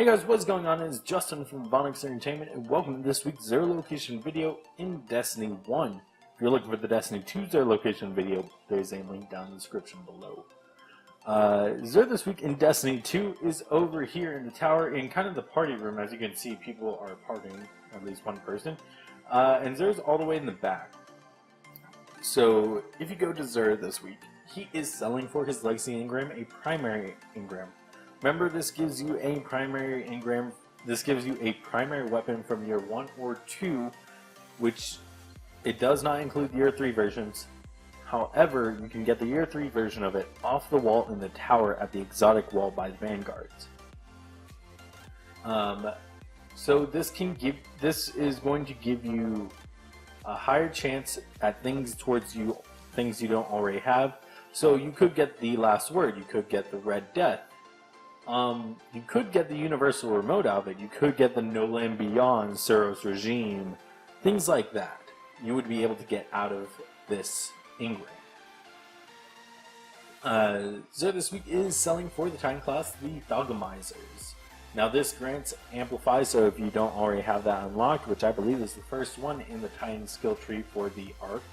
Hey guys, what's going on? It's Justin from Vonix Entertainment, and welcome to this week's Zero Location video in Destiny 1. If you're looking for the Destiny 2 Zero Location video, there's a link down in the description below. Zero this week in Destiny 2 is over here in the tower in kind of the party room. As you can see, people are partying, at least one person. And Zero's all the way in the back. So, if you go to Zero this week, he is selling for his Legacy Engram a primary engram. Remember, this gives you a primary engram. This gives you a primary weapon from year 1 or 2, which it does not include year 3 versions. However, you can get the year 3 version of it off the wall in the tower at the exotic wall by the vanguards. So this is going to give you a higher chance at things towards you, things you don't already have. So you could get the Last Word, you could get the Red Death, you could get the Universal Remote out of it, you could get the No Land Beyond, Suros Regime, things like that. You would be able to get out of this engram. So this week is selling for the Titan class, the Thaugamizers. Now this grants Amplify, so if you don't already have that unlocked, which I believe is the first one in the Titan skill tree for the Arc,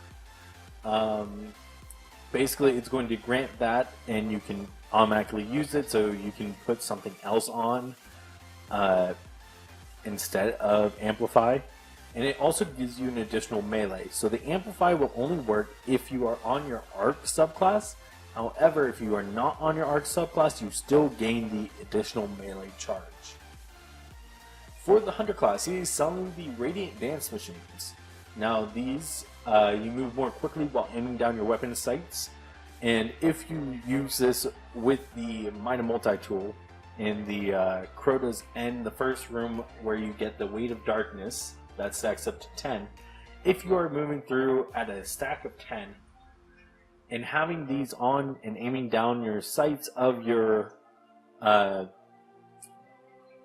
basically it's going to grant that, and you can automatically use it, so you can put something else on instead of Amplify. And it also gives you an additional melee. So the Amplify will only work if you are on your Arc subclass. However, if you are not on your Arc subclass, you still gain the additional melee charge. For the Hunter class, he is selling the Radiant Dance Machines. Now these, you move more quickly while aiming down your weapon sights. And if you use this with the Might of Multi-tool in the Crota's End, the first room where you get the Weight of Darkness, that stacks up to 10. If you are moving through at a stack of 10, and having these on and aiming down your sights of your,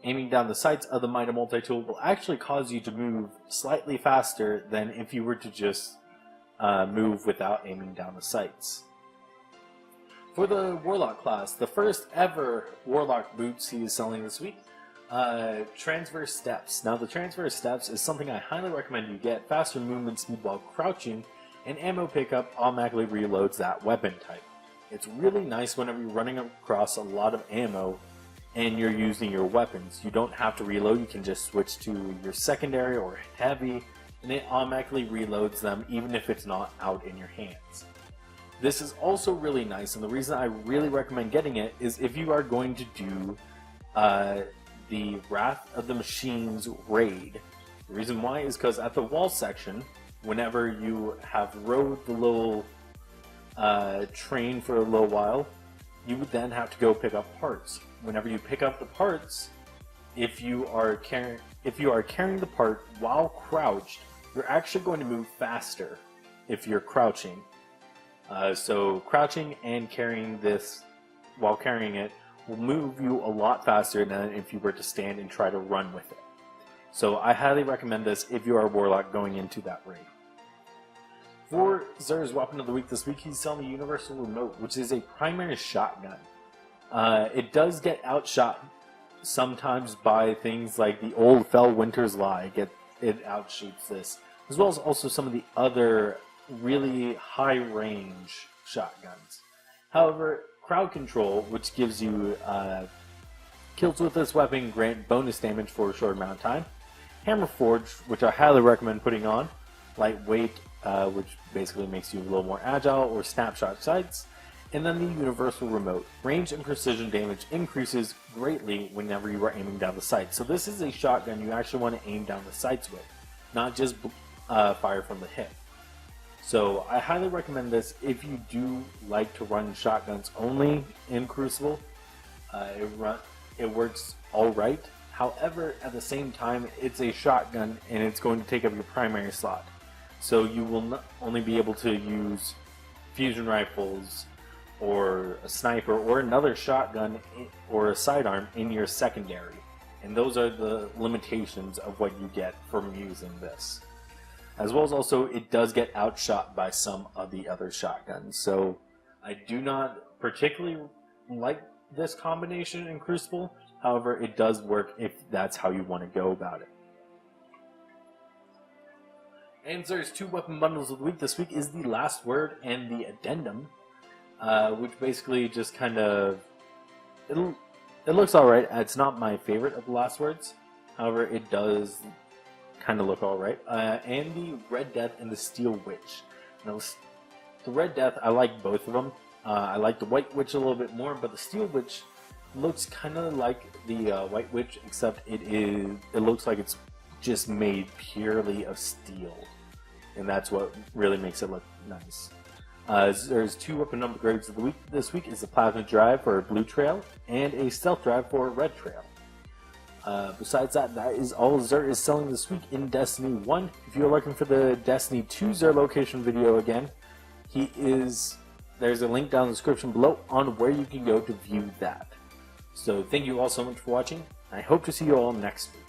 aiming down the sights of the Might of Multi-tool will actually cause you to move slightly faster than if you were to just move without aiming down the sights. For the Warlock class, the first ever Warlock boots he is selling this week, Transverse Steps. Now the Transverse Steps is something I highly recommend you get. Faster movement speed while crouching, and ammo pickup automatically reloads that weapon type. It's really nice whenever you're running across a lot of ammo and you're using your weapons. You don't have to reload, you can just switch to your secondary or heavy, and it automatically reloads them even if it's not out in your hands. This is also really nice, and the reason I really recommend getting it is if you are going to do the Wrath of the Machines raid. The reason why is because at the wall section, whenever you have rode the little train for a little while, you would then have to go pick up parts. Whenever you pick up the parts, if you are carrying the part while crouched, you're actually going to move faster if you're crouching. So crouching and carrying this while carrying it will move you a lot faster than if you were to stand and try to run with it. So I highly recommend this if you are a Warlock going into that raid. For Zer's Weapon of the Week this week, he's selling the Universal Remote, which is a primary shotgun. It does get outshot sometimes by things like the old Fell Winter's Lie. It outshoots this, as well as also some of the other really high range shotguns. However, Crowd Control, which gives you kills with this weapon grant bonus damage for a short amount of time. Hammer Forge, which I highly recommend putting on. Lightweight, which basically makes you a little more agile, or Snapshot sights. And then the Universal Remote. Range and precision damage increases greatly whenever you are aiming down the sights. So this is a shotgun you actually want to aim down the sights with, not just fire from the hip. So I highly recommend this if you do like to run shotguns only in Crucible. It works alright. However, at the same time, it's a shotgun and it's going to take up your primary slot. So you will not only be able to use fusion rifles or a sniper or another shotgun or a sidearm in your secondary. And those are the limitations of what you get from using this. As well as also, it does get outshot by some of the other shotguns. So I do not particularly like this combination in Crucible. However, it does work if that's how you want to go about it. And there's 2 weapon bundles of the week. This week is the Last Word and the Addendum, which basically just kind of, it looks alright. It's not my favorite of the Last Words. However, it does kind of look alright. And the Red Death and the Steel Witch. Now, the Red Death, I like both of them. I like the White Witch a little bit more, but the Steel Witch looks kind of like the White Witch, except it looks like it's just made purely of steel, and that's what really makes it look nice. There's 2 weapon upgrades of the week. This week is a Plasma Drive for Blue Trail and a Stealth Drive for Red Trail. Besides that, that is all Xur is selling this week in Destiny 1. If you're looking for the Destiny 2 Xur location video again, there's a link down in the description below on where you can go to view that. So thank you all so much for watching. I hope to see you all next week.